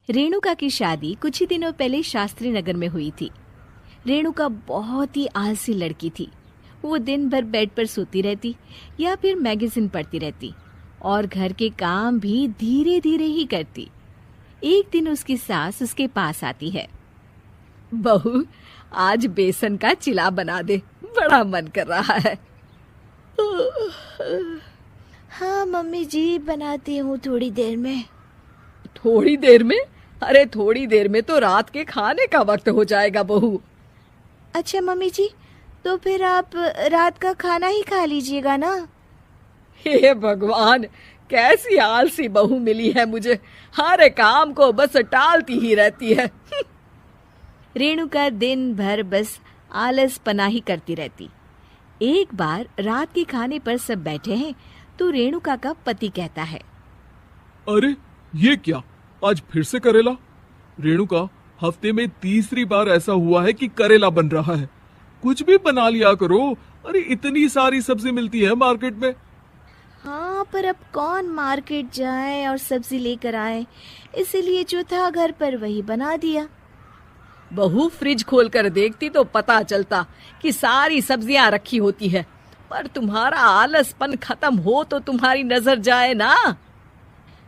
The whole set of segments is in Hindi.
रेणुका की शादी कुछ ही दिनों पहले शास्त्री नगर में हुई थी। रेणुका बहुत ही आलसी लड़की थी। वो दिन भर बेड पर सोती रहती या फिर मैगजीन पढ़ती रहती और घर के काम भी धीरे धीरे ही करती। एक दिन उसकी सास उसके पास आती है। बहू, आज बेसन का चिला बना दे, बड़ा मन कर रहा है। हाँ मम्मी जी, बनाती हूँ थोड़ी देर में। थोड़ी देर में? अरे थोड़ी देर में तो रात के खाने का वक्त हो जाएगा बहू। अच्छा मम्मी जी, तो फिर आप रात का खाना ही खा लीजिएगा ना। हे भगवान, कैसी आलसी बहू मिली है मुझे, हर काम को बस टालती ही रहती है। रेणुका दिन भर बस आलस पना ही करती रहती। एक बार रात के खाने पर सब बैठे हैं तो रेणुका का पति कहता है, अरे ये क्या, आज फिर से करेला? रेणुका, हफ्ते में तीसरी बार ऐसा हुआ है कि करेला बन रहा है। कुछ भी बना लिया करो। अरे इतनी सारी सब्जी मिलती है मार्केट में। हाँ, पर अब कौन मार्केट जाए और सब्जी लेकर आए, इसीलिए जो था घर पर वही बना दिया। बहू, फ्रिज खोल कर देखती तो पता चलता कि सारी सब्जियां रखी होती है, पर तुम्हारा आलसपन खत्म हो तो तुम्हारी नजर जाए ना।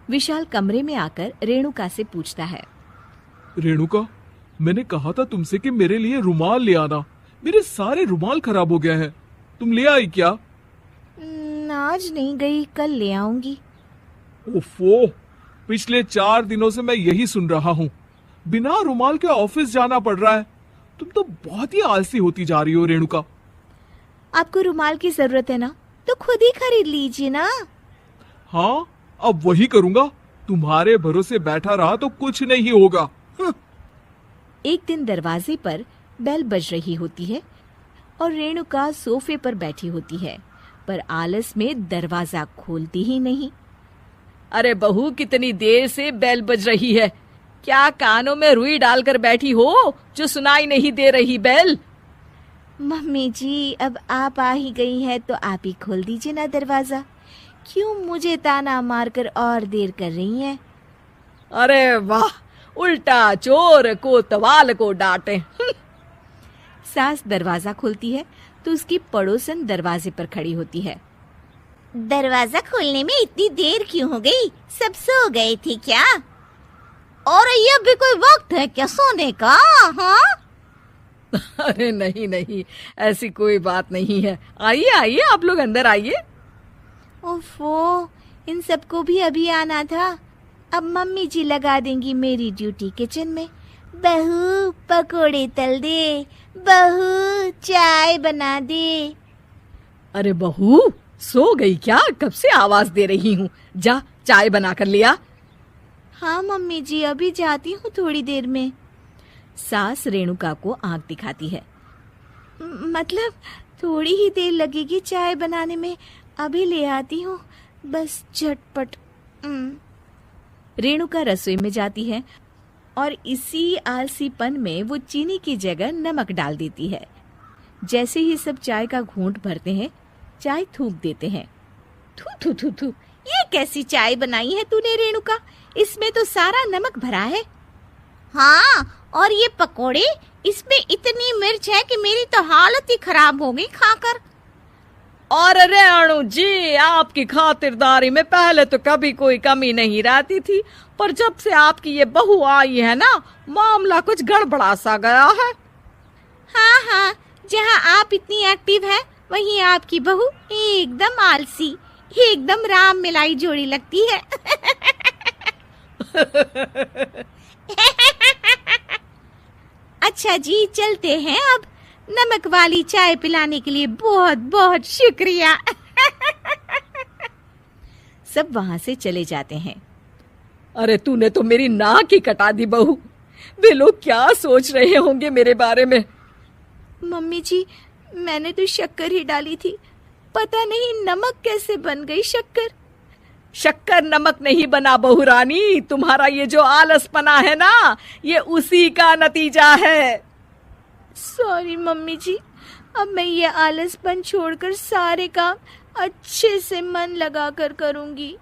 विशाल कमरे में आकर रेणुका से पूछता है, रेणुका, मैंने कहा था तुमसे कि मेरे लिए रुमाल ले आना। मेरे सारे रुमाल खराब हो गए हैं। तुम ले आई क्या? आज नहीं गई, कल ले आऊंगी। ओफो, पिछले 4 दिनों से मैं यही सुन रहा हूँ। बिना रुमाल के ऑफिस जाना पड़ रहा है। तुम तो बहुत ही आलसी होती जा रही हो रेणुका। आपको रुमाल की जरूरत है ना, तो खुद ही खरीद लीजिए ना। हाँ, अब वही करूंगा। तुम्हारे भरोसे बैठा रहा तो कुछ नहीं होगा। एक दिन दरवाजे पर बेल बज रही होती है और रेणुका सोफे पर बैठी होती है, पर आलस में दरवाजा खोलती ही नहीं। अरे बहू, कितनी देर से बेल बज रही है? क्या कानों में रुई डालकर बैठी हो जो सुनाई नहीं दे रही बेल? मम्मी जी, अब आप आ ही गई हैं तो आप ही खोल दीजिए ना दरवाजा। क्यों मुझे ताना मारकर और देर कर रही हैं? अरे वाह, उल्टा चोर को तवाल को डांटे। सास दरवाजा खोलती है तो उसकी पड़ोसन दरवाजे पर खड़ी होती है। दरवाजा खोलने में इतनी देर क्यों हो गई? सब सो गए थे क्या? और ये भी कोई वक्त है क्या सोने का? हाँ? अरे नहीं नहीं, ऐसी कोई बात नहीं है। आइए आइए, आप लोग अंदर आइए। ओफो, इन सबको भी अभी आना था। अब मम्मी जी लगा देंगी मेरी ड्यूटी किचन में। बहू पकोड़े तल दे, बहू चाय बना दे। अरे बहू, सो गई क्या? कब से आवाज दे रही हूँ, जा चाय बना कर लिया। हाँ मम्मी जी, अभी जाती हूँ थोड़ी देर में। सास रेणुका को आंख दिखाती है। मतलब थोड़ी ही देर लगेगी चाय बनाने में, अभी ले आती हूँ, बस झटपट। रेणुका रसोई में जाती है और इसी आलसीपन में वो चीनी की जगह नमक डाल देती है। जैसे ही सब चाय का घूंट भरते हैं, चाय थूक देते हैं। थू थू थू थू, ये कैसी चाय बनाई है तूने रेणुका? इसमें तो सारा नमक भरा है। हाँ, और ये पकोड़े, इसमें इतनी मिर्च है कि मेरी तो हालत ही खराब हो गई खाकर। और रेणु जी, आपकी खातिरदारी में पहले तो कभी कोई कमी नहीं रहती थी, पर जब से आपकी ये बहू आई है ना, मामला कुछ गड़बड़ा सा गया है। हाँ हाँ, जहाँ आप इतनी एक्टिव हैं, वहीं आपकी बहू एकदम आलसी, एकदम राम मिलाई जोड़ी लगती है। अच्छा जी, चलते हैं अब। नमक वाली चाय पिलाने के लिए बहुत बहुत शुक्रिया। सब वहां से चले जाते हैं। अरे तूने तो मेरी नाक ही कटा दी बहू। वे लोग क्या सोच रहे होंगे मेरे बारे में? मम्मी जी, मैंने तो शक्कर ही डाली थी, पता नहीं नमक कैसे बन गई शक्कर। शक्कर नमक नहीं बना बहू रानी, तुम्हारा ये जो आलसपना है ना, ये उसी का नतीजा है। सॉरी मम्मी जी, अब मैं ये आलसपन छोड़कर सारे काम अच्छे से मन लगाकर करूंगी।